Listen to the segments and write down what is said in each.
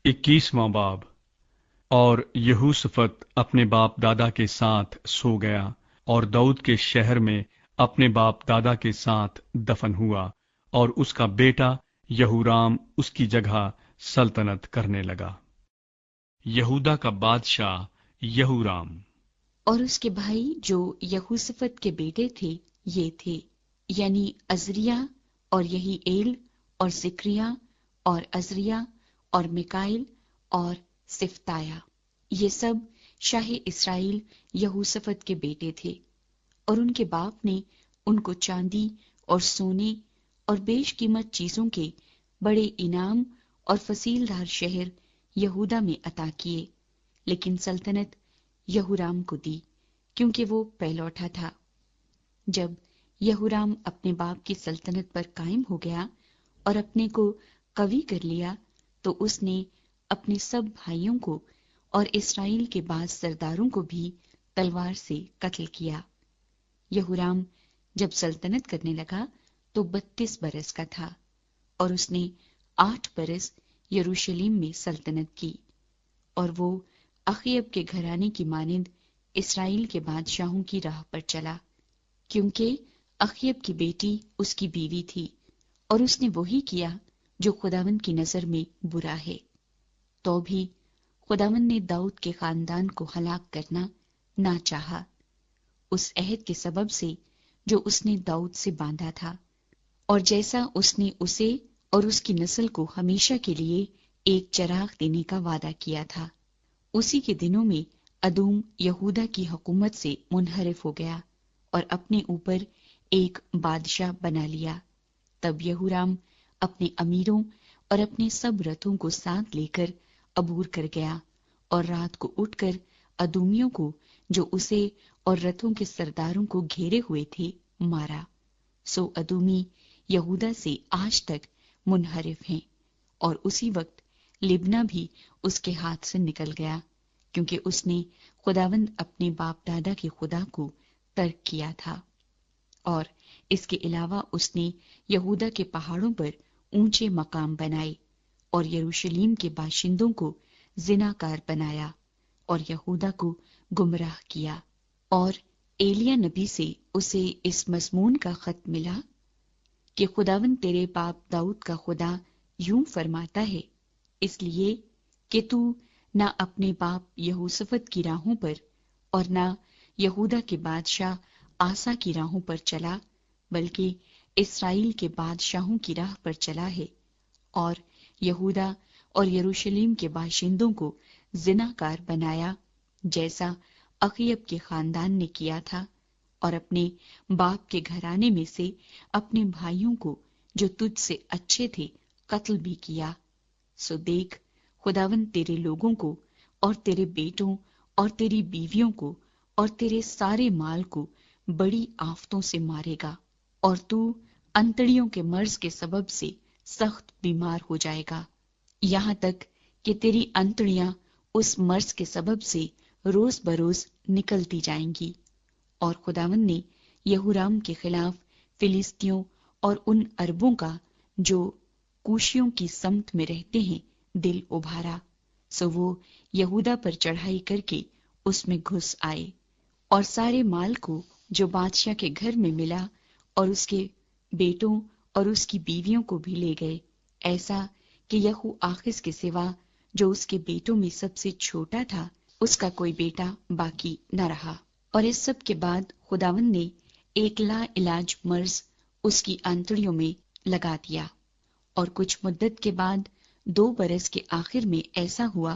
21واں باب۔ اور یہوشافط اپنے باپ دادا کے ساتھ سو گیا اور داؤد کے شہر میں اپنے باپ دادا کے ساتھ دفن ہوا، اور اس کا بیٹا یہورام اس کی جگہ سلطنت کرنے لگا۔ یہودا کا بادشاہ یہورام۔ اور اس کے بھائی جو یہوشافط کے بیٹے تھے یہ تھے، یعنی عزریہ اور یہی ایل اور زکریا اور عزریہ اور میکائل اور صفتایا، یہ سب شاہ اسرائیل یہوشافط کے بیٹے تھے۔ اور ان کے باپ نے ان کو چاندی اور سونے اور بیش قیمت چیزوں کے بڑے انعام اور فصیلدار شہر یہودا میں عطا کیے، لیکن سلطنت یہورام کو دی، کیونکہ وہ پہلوٹا تھا۔ جب یہورام اپنے باپ کی سلطنت پر قائم ہو گیا اور اپنے کو قوی کر لیا، تو اس نے اپنے سب بھائیوں کو اور اسرائیل کے بعض سرداروں کو بھی تلوار سے قتل کیا۔ یہورام جب سلطنت کرنے لگا تو 32 برس کا تھا، اور اس نے 8 برس یروشلم میں سلطنت کی، اور وہ اخیب کے گھرانے کی مانند اسرائیل کے بادشاہوں کی راہ پر چلا، کیونکہ اخیب کی بیٹی اس کی بیوی تھی، اور اس نے وہی کیا جو خداوند کی نظر میں برا ہے۔ تو بھی خداوند نے داؤد کے خاندان کو ہلاک کرنا نہ چاہا، اس عہد کے سبب سے جو اس نے داؤد سے باندھا تھا، اور جیسا اس نے اسے اور اس کی نسل کو ہمیشہ کے لیے ایک چراغ دینے کا وعدہ کیا تھا۔ اسی کے دنوں میں ادوم یہودا کی حکومت سے منحرف ہو گیا اور اپنے اوپر ایک بادشاہ بنا لیا۔ تب یہورام اپنے امیروں اور اپنے سب رتھوں کو ساتھ لے کر عبور کر گیا، اور رات کو اٹھ کر ادومیوں کو جو اسے اور رتھوں کے سرداروں کو گھیرے ہوئے تھے مارا۔ سو ادومی یہودا سے آج تک منحرف ہیں، اور اسی وقت لبنا بھی اس کے ہاتھ سے نکل گیا، کیونکہ اس نے خداوند اپنے باپ دادا کے خدا کو ترک کیا تھا۔ اور اس کے علاوہ اس نے یہودا کے پہاڑوں پر اونچے مقام بنائے، اور یروشلم کے باشندوں کو زناکار بنایا، اور یہودا کو گمراہ کیا۔ اور ایلیا نبی سے اسے اس مضمون کا خط ملا کہ خداوند تیرے باپ داؤد کا خدا یوں فرماتا ہے، اس لیے کہ تو نہ اپنے باپ یہوشافط کی راہوں پر اور نہ یہودا کے بادشاہ آسا کی راہوں پر چلا، بلکہ اسرائیل کے بادشاہوں کی راہ پر چلا ہے، اور یہودا اور یروشلم کے باشندوں کو زناکار بنایا، جیسا اخیب کے خاندان نے کیا تھا، اور اپنے باپ کے گھرانے میں سے اپنے بھائیوں کو جو تجھ سے اچھے تھے قتل بھی کیا۔ سو دیکھ، خداوند تیرے لوگوں کو اور تیرے بیٹوں اور تیری بیویوں کو اور تیرے سارے مال کو بڑی آفتوں سے مارے گا، اور تو انتڑیوں کے مرض کے سبب سے سخت بیمار ہو جائے گا، یہاں تک کہ تیری انتڑیاں اس مرض کے سبب سے روز بروز نکلتی جائیں گی۔ اور خداوند نے یہورام کے خلاف فلسطینیوں اور ان عربوں کا جو کوشیوں کی سمت میں رہتے ہیں دل ابھارا، سو وہ یہودا پر چڑھائی کر کے اس میں گھس آئے، اور سارے مال کو جو بادشاہ کے گھر میں ملا اور اس کے بیٹوں اور اس کی بیویوں کو بھی لے گئے، ایسا کہ یہو آخز کے سوا جو اس کے بیٹوں میں سب سے چھوٹا تھا، اس کا کوئی بیٹا باقی نہ رہا۔ اور اس سب کے بعد خداوند نے ایک لا علاج مرض اس کی آنتڑیوں میں لگا دیا، اور کچھ مدت کے بعد 2 برس کے آخر میں ایسا ہوا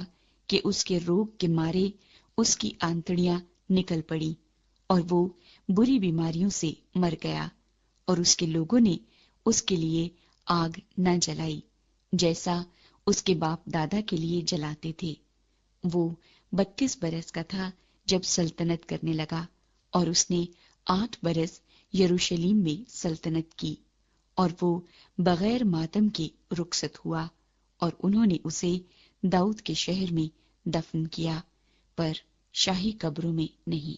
کہ اس کے روگ کے مارے اس کی آنتڑیاں نکل پڑی، اور وہ بری بیماریوں سے مر گیا، اور اس کے لوگوں نے اس کے لیے آگ نہ جلائی جیسا اس کے باپ دادا کے لیے جلاتے تھے۔ وہ 32 برس کا تھا جب سلطنت کرنے لگا، اور اس نے 8 برس یروشلم میں سلطنت کی، اور وہ بغیر ماتم کے رخصت ہوا، اور انہوں نے اسے داؤد کے شہر میں دفن کیا، پر شاہی قبروں میں نہیں۔